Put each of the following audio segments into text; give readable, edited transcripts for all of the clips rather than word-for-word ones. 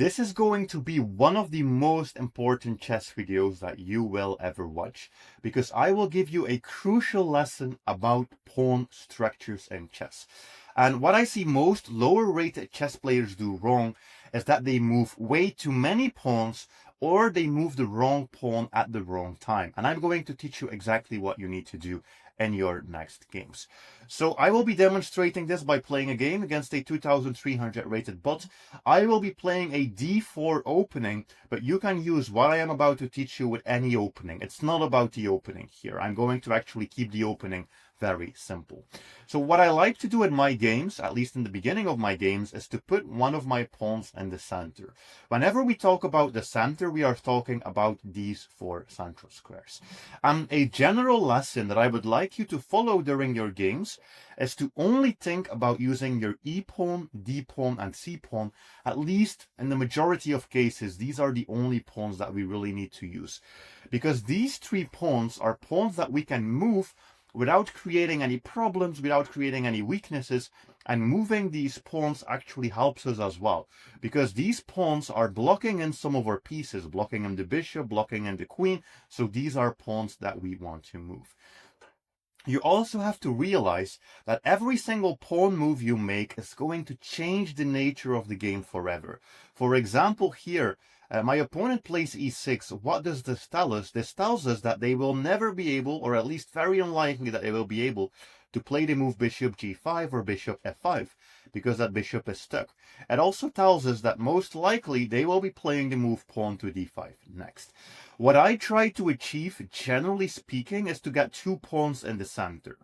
This is going to be one of the most important chess videos that you will ever watch, because I will give you a crucial lesson about pawn structures in chess. And what I see most lower rated chess players do wrong is that they move way too many pawns, or they move the wrong pawn at the wrong time. And I'm going to teach you exactly what you need to do in your next games. So I will be demonstrating this by playing a game against a 2300 rated bot. I will be playing a d4 opening, but you can use what I am about to teach you with any opening. It's not about the opening here. I'm going to actually keep the opening very simple. So what I like to do in my games, at least in the beginning of my games, is to put one of my pawns in the center. Whenever we talk about the center, we are talking about these four central squares. And a general lesson that I would like you to follow during your games is to only think about using your E pawn, D pawn, and C pawn. At least in the majority of cases, these are the only pawns that we really need to use. Because these three pawns are pawns that we can move without creating any problems, without creating any weaknesses, and moving these pawns actually helps us as well, because these pawns are blocking in some of our pieces, blocking in the bishop, blocking in the queen, so these are pawns that we want to move. You also have to realize that every single pawn move you make is going to change the nature of the game forever. For example, here, my opponent plays e6. What does this tell us? This tells us that they will never be able, or at least very unlikely that they will be able, to play the move bishop g5 or bishop f5, because that bishop is stuck. It also tells us that most likely they will be playing the move pawn to d5 next. What I try to achieve, generally speaking, is to get two pawns in the center.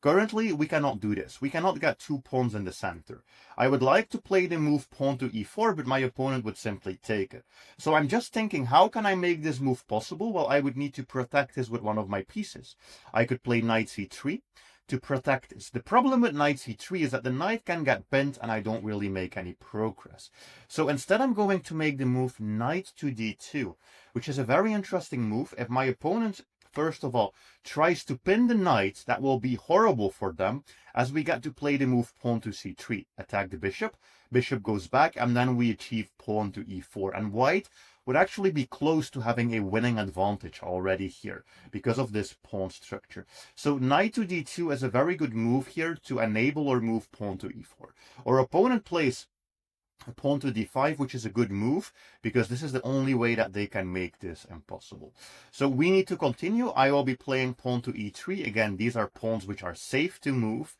Currently, we cannot do this. We cannot get two pawns in the center. I would like to play the move pawn to e4, but my opponent would simply take it. So I'm just thinking, how can I make this move possible? Well, I would need to protect this with one of my pieces. I could play knight c3 to protect this. The problem with knight c3 is that the knight can get bent and I don't really make any progress. So instead I'm going to make the move knight to d2, which is a very interesting move. If my opponent, first of all, tries to pin the knight, that will be horrible for them, as we get to play the move pawn to c3, attack the bishop, bishop goes back, and then we achieve pawn to e4. And white would actually be close to having a winning advantage already here because of this pawn structure. So knight to d2 is a very good move here to enable or move pawn to e4. Our opponent plays pawn to d5, which is a good move because this is the only way that they can make this impossible. So we need to continue. I will be playing pawn to e3. Again, these are pawns which are safe to move,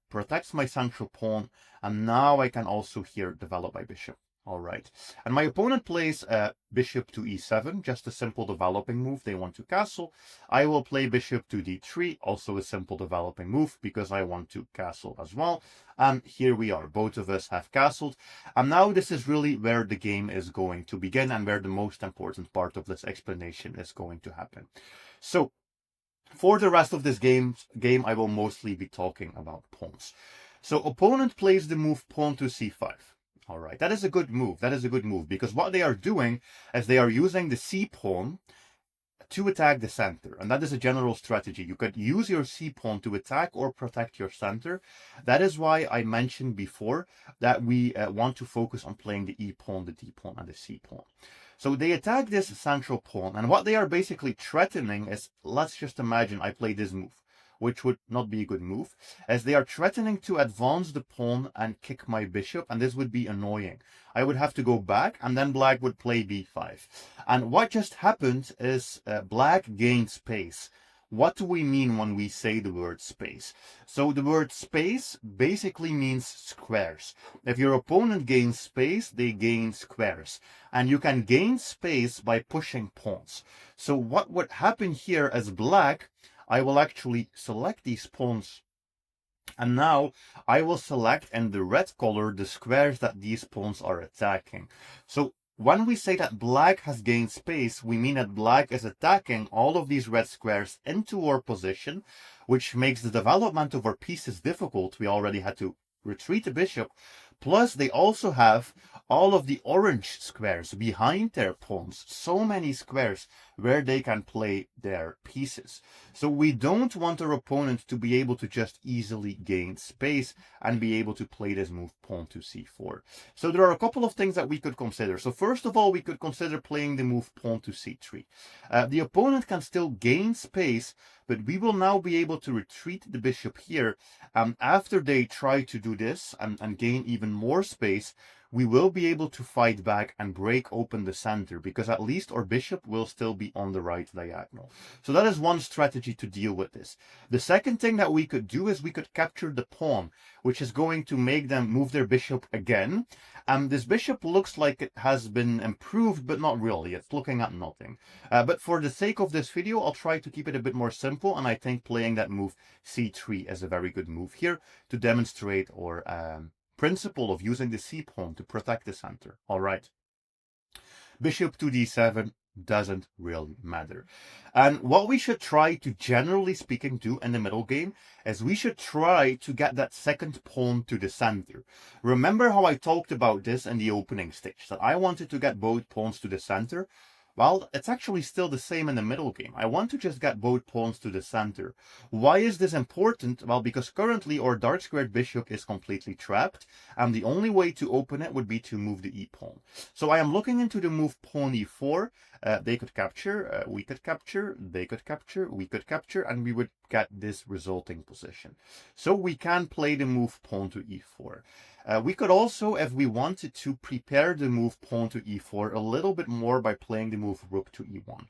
protects my central pawn, and now I can also here develop my bishop. All right, and my opponent plays bishop to e7, just a simple developing move. They want to castle. I will play bishop to d3, also a simple developing move because I want to castle as well. And here we are, both of us have castled. And now this is really where the game is going to begin and where the most important part of this explanation is going to happen. So for the rest of this game, I will mostly be talking about pawns. So opponent plays the move pawn to c5. All right, that is a good move. That is a good move because what they are doing is they are using the c pawn to attack the center. And that is a general strategy. You could use your c pawn to attack or protect your center. That is why I mentioned before that we want to focus on playing the e pawn, the d pawn, and the c pawn. So they attack this central pawn. And what they are basically threatening is, let's just imagine I play this move, which would not be a good move, as they are threatening to advance the pawn and kick my bishop, and this would be annoying. I would have to go back, and then black would play b5. And what just happened is black gained space. What do we mean when we say the word space? So the word space basically means squares. If your opponent gains space, they gain squares. And you can gain space by pushing pawns. So what would happen here as black, I will actually select these pawns, and now I will select in the red color the squares that these pawns are attacking. So when we say that black has gained space, we mean that black is attacking all of these red squares into our position, which makes the development of our pieces difficult. We already had to retreat the bishop. Plus, they also have all of the orange squares behind their pawns, so many squares where they can play their pieces. So we don't want our opponent to be able to just easily gain space and be able to play this move pawn to c4. So there are a couple of things that we could consider. So first of all, we could consider playing the move pawn to c3. The opponent can still gain space, but we will now be able to retreat the bishop here. After they try to do this and gain even more space, we will be able to fight back and break open the center, because at least our bishop will still be on the right diagonal. So that is one strategy to deal with this. The second thing that we could do is we could capture the pawn, which is going to make them move their bishop again. This bishop looks like it has been improved, but not really. It's looking at nothing. But for the sake of this video, I'll try to keep it a bit more simple, and I think playing that move c3 is a very good move here to demonstrate our principle of using the c-pawn to protect the center. All right. Bishop to d7 doesn't really matter. And what we should try to, generally speaking, do in the middle game is we should try to get that second pawn to the center. Remember how I talked about this in the opening stage, that I wanted to get both pawns to the center? Well, it's actually still the same in the middle game. I want to just get both pawns to the center. Why is this important? Well, because currently our dark squared bishop is completely trapped, and the only way to open it would be to move the e-pawn. So I am looking into the move pawn e4. They could capture, we could capture, they could capture, we could capture, and we would get this resulting position. So we can play the move pawn to e4. We could also, if we wanted to, prepare the move pawn to e4 a little bit more by playing the move rook to e1.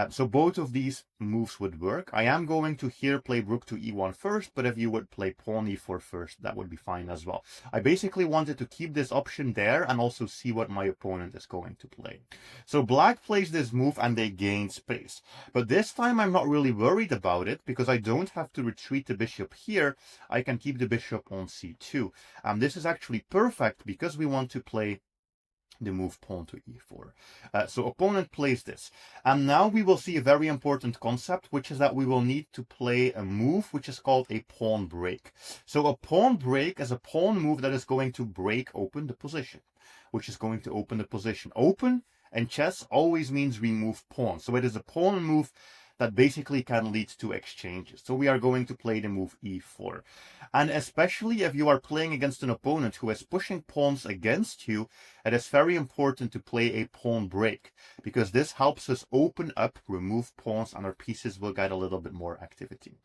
So both of these moves would work. I am going to here play rook to e1 first, but if you would play pawn e4 first, that would be fine as well. I basically wanted to keep this option there and also see what my opponent is going to play. So black plays this move and they gain space. But this time I'm not really worried about it, because I don't have to retreat the bishop here. I can keep the bishop on c2. This is actually perfect because we want to play the move pawn to e4. So opponent plays this. And now we will see a very important concept, which is that we will need to play a move which is called a pawn break. So a pawn break is a pawn move that is going to break open the position, which is going to open the position. Open in chess always means remove pawn. So it is a pawn move that basically can lead to exchanges. So we are going to play the move e4. And especially if you are playing against an opponent who is pushing pawns against you, it is very important to play a pawn break, because this helps us open up, remove pawns, and our pieces will get a little bit more activity.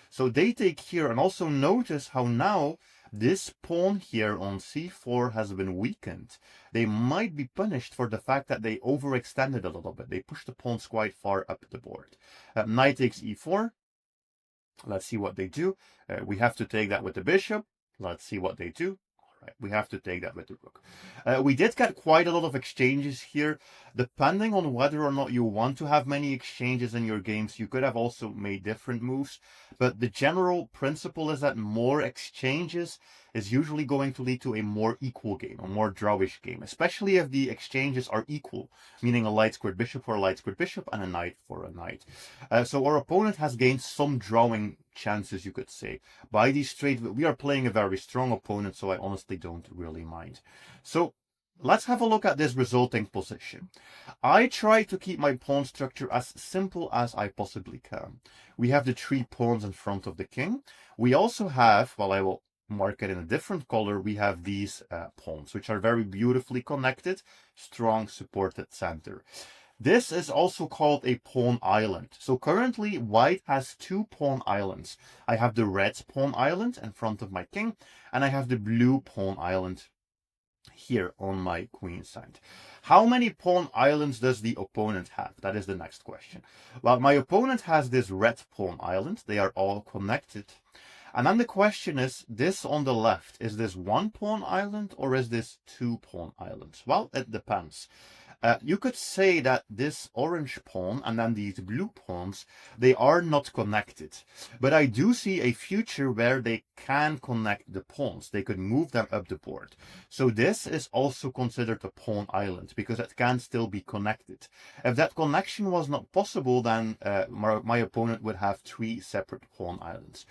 So they take here, and also notice how now this pawn here on c4 has been weakened. They might be punished for the fact that they overextended a little bit. They pushed the pawns quite far up the board. Knight takes e4. Let's see what they do. We have to take that with the bishop. Let's see what they do. Right, we have to take that with the rook. We did get quite a lot of exchanges here. Depending on whether or not you want to have many exchanges in your games, you could have also made different moves. But the general principle is that more exchanges is usually going to lead to a more equal game, a more drawish game, especially if the exchanges are equal, meaning a light squared bishop for a light squared bishop and a knight for a knight. So our opponent has gained some drawing chances, you could say, by these trades. We are playing a very strong opponent, so I honestly don't really mind. So let's have a look at this resulting position. I try to keep my pawn structure as simple as I possibly can. We have the 3 pawns in front of the king. We also have, well, I will mark it in a different color, we have these pawns, which are very beautifully connected, strong supported center. This is also called a pawn island. So currently white has 2 pawn islands. I have the red pawn island in front of my king, and I have the blue pawn island here on my queen side. How many pawn islands does the opponent have? That is the next question. Well, my opponent has this red pawn island. They are all connected. And then the question is, this on the left, is this 1 pawn island or is this 2 pawn islands? Well, it depends. You could say that this orange pawn and then these blue pawns, they are not connected. But I do see a future where they can connect the pawns. They could move them up the board. So this is also considered a pawn island because it can still be connected. If that connection was not possible, then my opponent would have 3 separate pawn islands.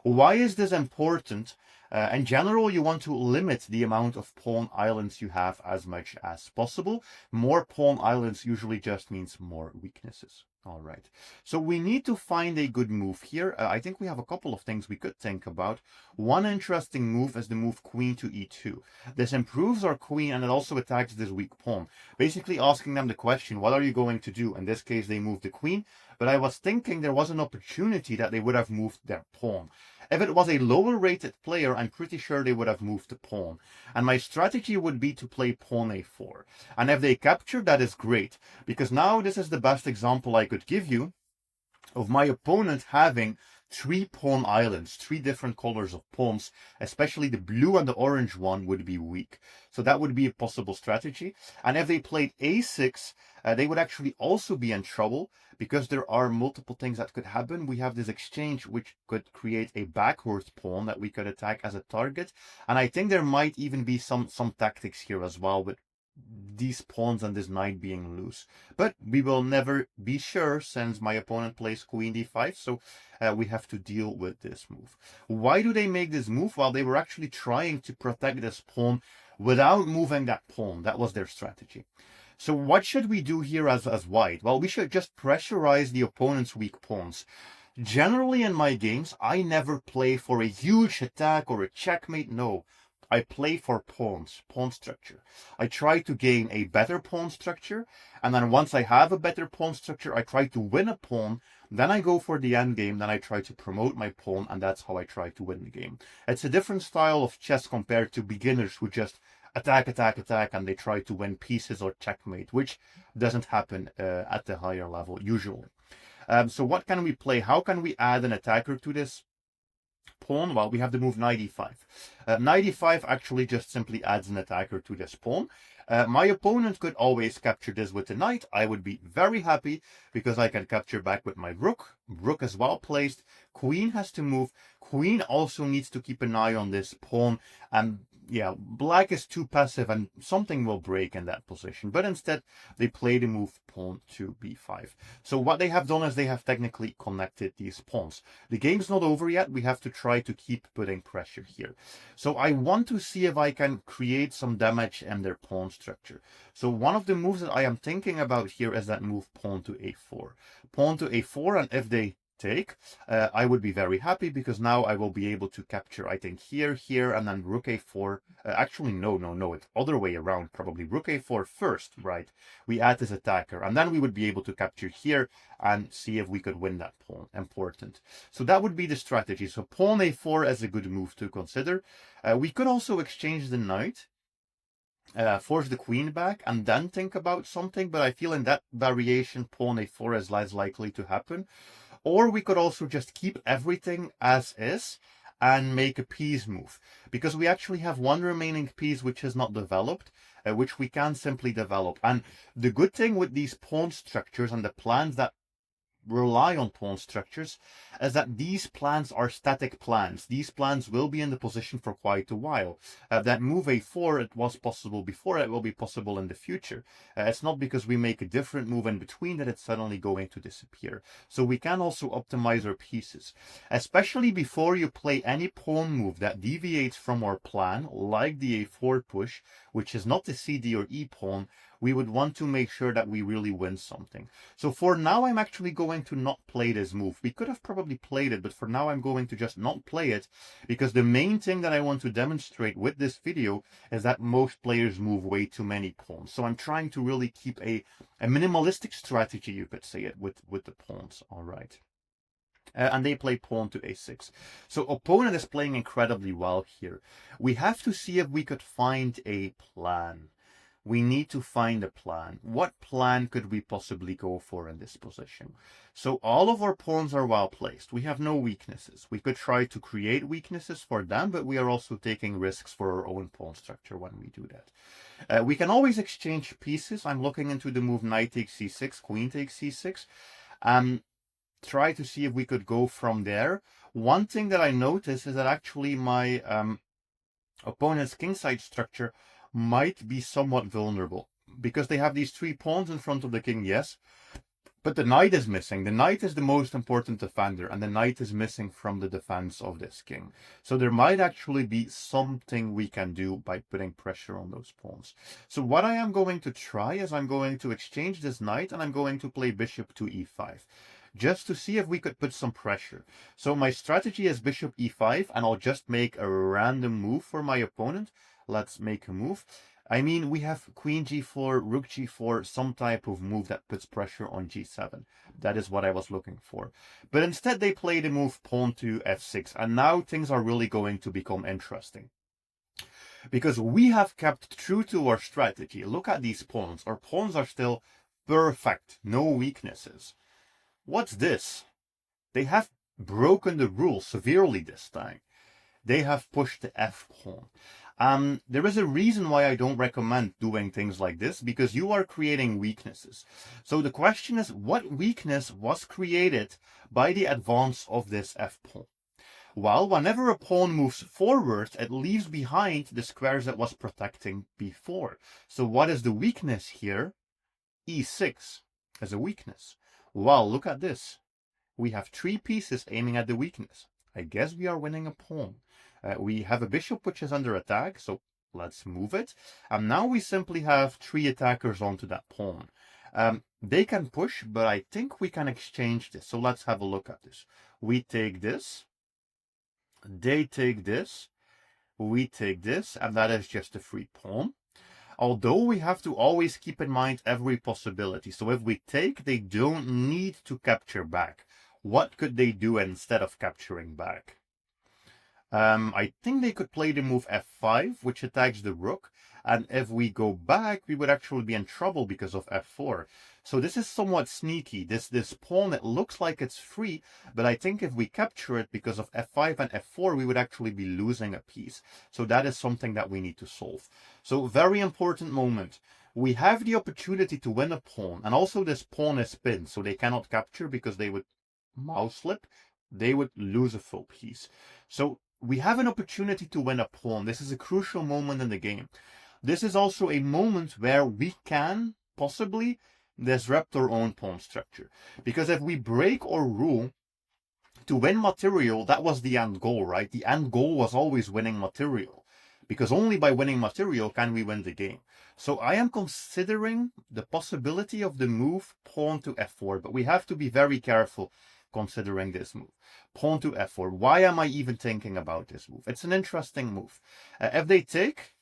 Why is this important? In general, you want to limit the amount of pawn islands you have as much as possible. More pawn islands usually just means more weaknesses. All right, so we need to find a good move here. I think we have a couple of things we could think about. One interesting move is the move queen to e2. This improves our queen and it also attacks this weak pawn. Basically asking them the question, what are you going to do? In this case, they moved the queen, but I was thinking there was an opportunity that they would have moved their pawn. If it was a lower rated player, I'm pretty sure they would have moved the pawn. And my strategy would be to play pawn a4. And if they capture, that is great. Because now this is the best example I could give you of my opponent having 3 pawn islands, 3 different colors of pawns, especially the blue and the orange one would be weak. So that would be a possible strategy. And if they played a6, they would actually also be in trouble because there are multiple things that could happen. We have this exchange which could create a backwards pawn that we could attack as a target. And I think there might even be some tactics here as well with these pawns and this knight being loose. But we will never be sure since my opponent plays queen d5, so we have to deal with this move. Why do they make this move? Well, they were actually trying to protect this pawn without moving that pawn. That was their strategy. So what should we do here as white? Well, we should just pressurize the opponent's weak pawns. Generally in my games, I never play for a huge attack or a checkmate. No, I play for pawns, pawn structure. I try to gain a better pawn structure, and then once I have a better pawn structure, I try to win a pawn, then I go for the endgame, then I try to promote my pawn, and that's how I try to win the game. It's a different style of chess compared to beginners who just attack, attack, attack, and they try to win pieces or checkmate, which doesn't happen at the higher level usually. So what can we play? How can we add an attacker to this pawn? Well, we have the move knight e5. Knight e5 actually just simply adds an attacker to this pawn. My opponent could always capture this with the knight. I would be very happy because I can capture back with my rook. Rook is well placed. Queen has to move. Queen also needs to keep an eye on this pawn. And yeah, black is too passive and something will break in that position. But instead, they play the move pawn to b5. So what they have done is they have technically connected these pawns. The game's not over yet. We have to try to keep putting pressure here. So I want to see if I can create some damage in their pawn structure. So one of the moves that I am thinking about here is that move pawn to a4. Pawn to a4, and if they take, I would be very happy because now I will be able to capture, I think, here, and then rook a4. Actually, no, it's other way around, probably. Rook a4 first, right? We add this attacker, and then we would be able to capture here and see if we could win that pawn. Important. So that would be the strategy. So pawn a4 is a good move to consider. We could also exchange the knight. Force the queen back and then think about something, but I feel in that variation pawn a4 is less likely to happen. Or we could also just keep everything as is and make a piece move, because we actually have one remaining piece which is not developed, which we can simply develop. And the good thing with these pawn structures and the plans that rely on pawn structures is that these plans are static plans. These plans will be in the position for quite a while. That move a4, it was possible before, it will be possible in the future. It's not because we make a different move in between that it's suddenly going to disappear. So we can also optimize our pieces, especially before you play any pawn move that deviates from our plan, like the a4 push, which is not the cd or e pawn. We would want to make sure that we really win something. So for now, I'm actually going to not play this move. We could have probably played it, but for now, I'm going to just not play it, because the main thing that I want to demonstrate with this video is that most players move way too many pawns. So I'm trying to really keep a minimalistic strategy, you could say it, with the pawns. All right. And they play pawn to a6. So opponent is playing incredibly well here. We have to see if we could find a plan. We need to find a plan. What plan could we possibly go for in this position? So all of our pawns are well placed. We have no weaknesses. We could try to create weaknesses for them, but we are also taking risks for our own pawn structure when we do that. We can always exchange pieces. I'm looking into the move knight takes c6, queen takes c6. Try to see if we could go from there. One thing that I notice is that actually my opponent's kingside structure might be somewhat vulnerable, because they have these 3 pawns in front of the king, yes, But the knight is missing. The knight is the most important defender, and the knight is missing from the defense of this king. So there might actually be something we can do by putting pressure on those pawns. So what I am going to try is I'm going to exchange this knight, and I'm going to play bishop to e5. Just to see if we could put some pressure. So my strategy is bishop e5, and I'll just make a random move for my opponent. Let's make a move. I mean, we have queen g4, rook g4, some type of move that puts pressure on g7. That is what I was looking for. But instead they play the move pawn to f6, and now things are really going to become interesting. Because we have kept true to our strategy. Look at these pawns. Our pawns are still perfect, no weaknesses. What's this? They have broken the rules severely this time. They have pushed the f-pawn. There is a reason why I don't recommend doing things like this, because you are creating weaknesses. So the question is, what weakness was created by the advance of this f-pawn? Well, whenever a pawn moves forward, it leaves behind the squares it was protecting before. So what is the weakness here? e6 is a weakness. Well, look at this. We have 3 pieces aiming at the weakness. I guess we are winning a pawn. We have a bishop which is under attack, so let's move it. And now we simply have 3 attackers onto that pawn. They can push, but I think we can exchange this. So let's have a look at this. We take this. They take this. We take this, and that is just a free pawn. Although we have to always keep in mind every possibility. So if we take, they don't need to capture back. What could they do instead of capturing back? I think they could play the move f5, which attacks the rook. And if we go back, we would actually be in trouble because of f4. So this is somewhat sneaky. This pawn, it looks like it's free, but I think if we capture it because of f5 and f4, we would actually be losing a piece. So that is something that we need to solve. So very important moment. We have the opportunity to win a pawn, and also this pawn is pinned, so they cannot capture because they would mouse slip. They would lose a full piece. So we have an opportunity to win a pawn. This is a crucial moment in the game. This is also a moment where we can possibly disrupt our own pawn structure. Because if we break our rule to win material, that was the end goal, right? The end goal was always winning material. Because only by winning material can we win the game. So I am considering the possibility of the move pawn to f4, but we have to be very careful considering this move. Pawn to f4. Why am I even thinking about this move? It's an interesting move. If they take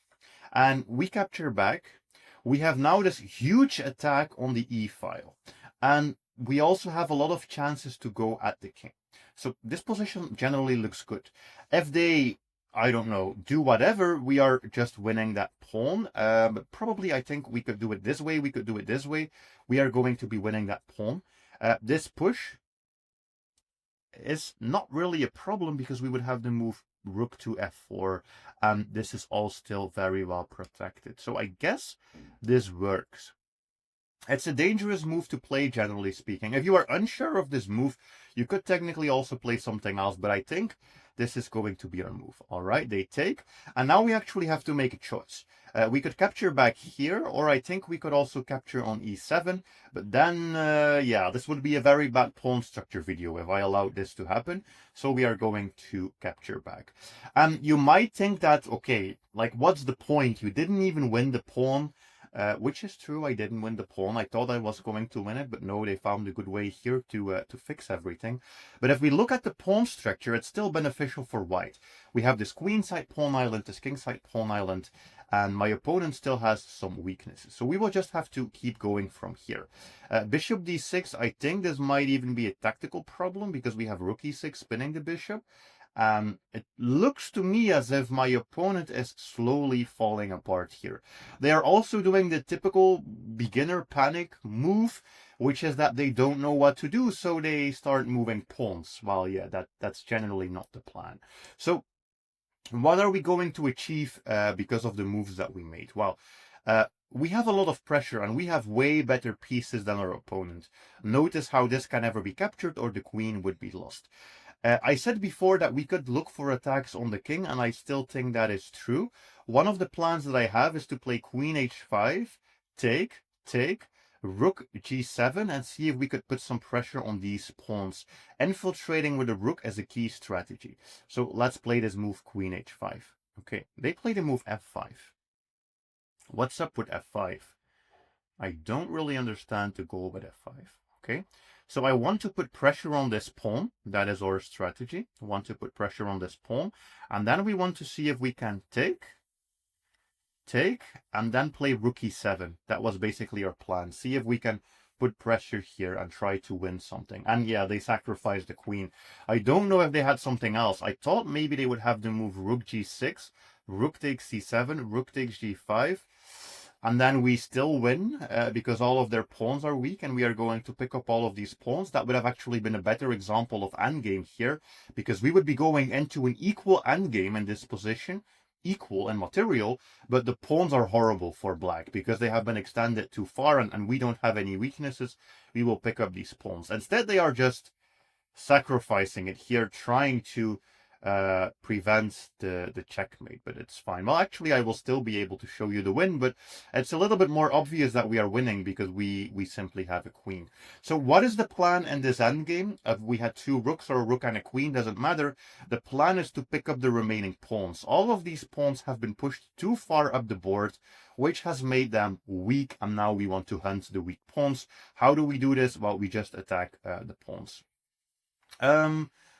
and we capture back, we have now this huge attack on the e file. And we also have a lot of chances to go at the king. So this position generally looks good. If they, I don't know, do whatever, we are just winning that pawn. But probably I think we could do it this way. We could do it this way. We are going to be winning that pawn. This push is not really a problem because we would have the move rook to f4, and this is all still very well protected. So I guess this works. It's a dangerous move to play, generally speaking. If you are unsure of this move, you could technically also play something else, but I think this is going to be our move. All right, they take, and now we actually have to make a choice. We could capture back here, or I think we could also capture on e7, but then, yeah, this would be a very bad pawn structure video if I allowed this to happen, so we are going to capture back. You might think that, okay, like, what's the point? You didn't even win the pawn. Which is true, I didn't win the pawn. I thought I was going to win it, but no, they found a good way here to fix everything. But if we look at the pawn structure, it's still beneficial for white. We have this queenside pawn island, this kingside pawn island, and my opponent still has some weaknesses. So we will just have to keep going from here. Bishop d6, I think this might even be a tactical problem because we have rook e6 spinning the bishop. It looks to me as if my opponent is slowly falling apart here. They are also doing the typical beginner panic move, which is that they don't know what to do, so they start moving pawns. Well, yeah, that's generally not the plan. So what are we going to achieve because of the moves that we made? Well, we have a lot of pressure and we have way better pieces than our opponent. Notice how this can never be captured or the queen would be lost. I said before that we could look for attacks on the king, and I still think that is true. One of the plans that I have is to play queen h5, take, rook g7 and see if we could put some pressure on these pawns. Infiltrating with the rook is a key strategy. So let's play this move queen h5. Okay, they play the move f5. What's up with f5? I don't really understand the goal with f5. Okay, so I want to put pressure on this pawn. That is our strategy. I want to put pressure on this pawn. And then we want to see if we can take, and then play rook e7. That was basically our plan. See if we can put pressure here and try to win something. And yeah, they sacrificed the queen. I don't know if they had something else. I thought maybe they would have the move rook g6, rook takes c7, rook takes g5. And then we still win because all of their pawns are weak and we are going to pick up all of these pawns. That would have actually been a better example of endgame here because we would be going into an equal endgame in this position, equal in material, but the pawns are horrible for black because they have been extended too far and we don't have any weaknesses. We will pick up these pawns. Instead, they are just sacrificing it here, trying to prevent the checkmate, but it's fine. Well, actually, I will still be able to show you the win, but it's a little bit more obvious that we are winning because we simply have a queen. So what is the plan in this endgame? If we had two rooks or a rook and a queen, doesn't matter. The plan is to pick up the remaining pawns. All of these pawns have been pushed too far up the board, which has made them weak, and now we want to hunt the weak pawns. How do we do this? Well, we just attack the pawns.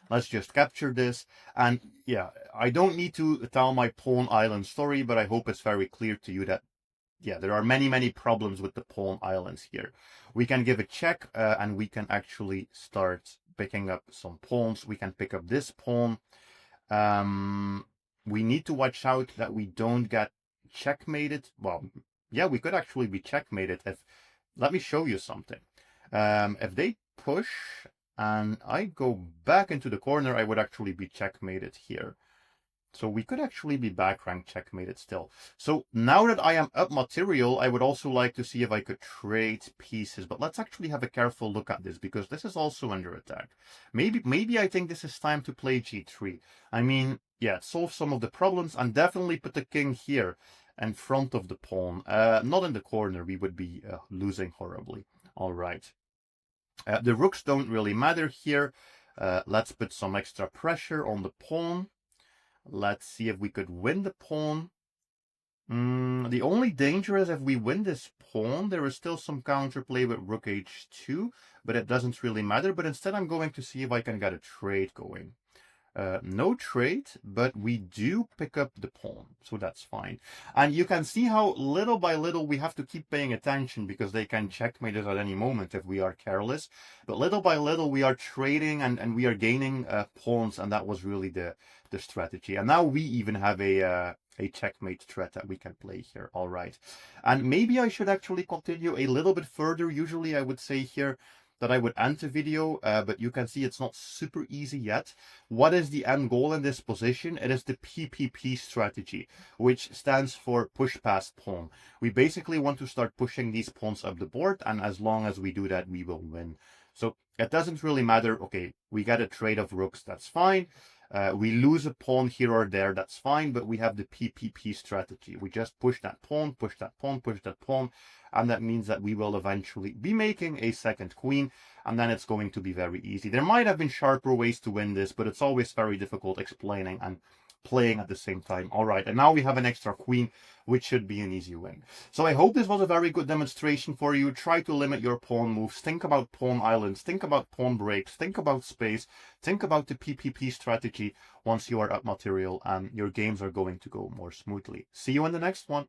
Let's just capture this. And yeah, I don't need to tell my pawn island story, but I hope it's very clear to you that, yeah, there are many problems with the pawn islands here. We can give a check and we can actually start picking up some pawns. We can pick up this pawn. We need to watch out that we don't get checkmated. Well, yeah, we could actually be checkmated if, let me show you something. If they push and I go back into the corner, I would actually be checkmated here. So we could actually be back rank checkmated still. So now that I am up material, I would also like to see if I could trade pieces. But let's actually have a careful look at this because this is also under attack. Maybe I think this is time to play g3. I mean, yeah, solve some of the problems and definitely put the king here in front of the pawn. Not in the corner, we would be losing horribly. All right. The rooks don't really matter here. Let's put some extra pressure on the pawn. Let's see if we could win the pawn. The only danger is if we win this pawn, there is still some counterplay with rook h2, but it doesn't really matter. But instead, I'm going to see if I can get a trade going. No trade, but we do pick up the pawn, so that's fine. And you can see how little by little we have to keep paying attention because they can checkmate us at any moment if we are careless. But little by little we are trading and we are gaining pawns, and that was really the strategy. And now we even have a checkmate threat that we can play here. All right. And maybe I should actually continue a little bit further. Usually I would say here that I would end the video, but you can see it's not super easy yet. What is the end goal in this position? It is the PPP strategy, which stands for push past pawn. We basically want to start pushing these pawns up the board, and as long as we do that, we will win. So it doesn't really matter. Okay, we get a trade of rooks, that's fine. We lose a pawn here or there, that's fine, but we have the PPP strategy. We just push that pawn, push that pawn, push that pawn, and that means that we will eventually be making a second queen, and then it's going to be very easy. There might have been sharper ways to win this, but it's always very difficult explaining and playing at the same time. All right, and now we have an extra queen, which should be an easy win. So I hope this was a very good demonstration for you. Try to limit your pawn moves. Think about pawn islands. Think about pawn breaks. Think about space. Think about the PPP strategy once you are up material, and your games are going to go more smoothly. See you in the next one.